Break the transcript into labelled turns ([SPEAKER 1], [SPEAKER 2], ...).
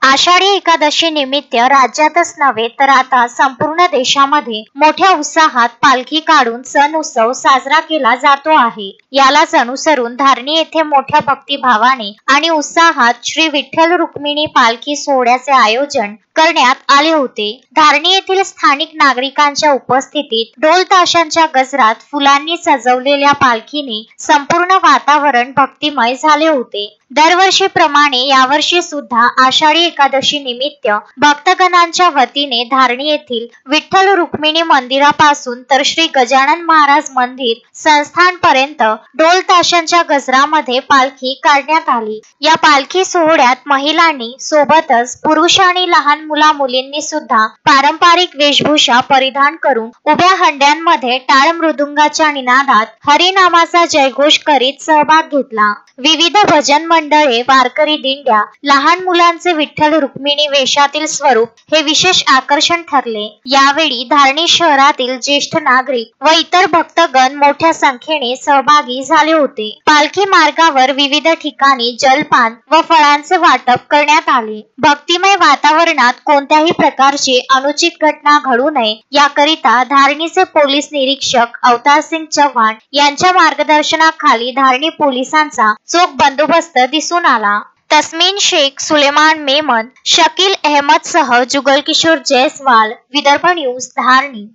[SPEAKER 1] आषाढी एकादशी निमित्त राज्यातच नव्हे तर आता संपूर्ण देशामध्ये मोठ्या उत्साहात पालखी काढून सण उत्सव साजरा केला जातो आहे। यालाच अनुसरून धारणी येथे मोठ्या भक्तिभावाने आणि उत्साहात श्री विठ्ठल रुक्मिणी पालखी सोहळ्याचे आयोजन करण्यात आले होते। धारणी येथील स्थानिक नागरिकांच्या उपस्थितीत ढोल ताशांच्या गजरात फुलांनी सजवलेल्या पालखीने संपूर्ण वातावरण भक्तिमय झाले होते। दरवर्षीप्रमाणे यावर्षी सुद्धा आषाढी एकादशी निमित्त भक्तगणांच्या वतीने धारणी येथील विठ्ठल रुक्मिणी मंदिरापासून तर श्री गजानन महाराज मंदिर संस्थानपर्यंत ढोल ताशांच्या गजरामध्ये पालखी काढण्यात आली। या पालखी सोहळ्यात महिलांनी सोबतच पुरुष आणि लहान मुला मुलींनी सुद्धा पारंपरिक वेशभूषा परिधान करून उभ्या हंड्यांमध्ये टाळ मृदुंगाच्या निनादात हरिनामाचा जयघोष करीत सहभाग घेतला। विविध भजन मंडळे, वारकरी दिंड्या, लहान मुलांचे विठ्ठल रुक्मिणी वेशातील स्वरूप हे विशेष आकर्षण ठरले। यावेळी धारणी शहरातील ज्येष्ठ नागरिक व इतर भक्तगण मोठ्या संख्येने सहभागी झाले होते। पालखी मार्गावर विविध ठिकाणी जलपान व फळांचे वाटप करण्यात आले। भक्तिमय वातावरणात कोणत्याही प्रकारची अनुचित घटना घडू नये याकरिता धारणीचे पोलीस निरीक्षक अवतारसिंग चव्हाण यांच्या मार्गदर्शनाखाली धारणी पोलिसांचा चोख बंदोबस्त दिसून आला। तस्मीन शेख, सुलेमान मेमन, शकील अहमद सह जुगल किशोर जयस्वाल, विदर्भ न्यूज, धारणी।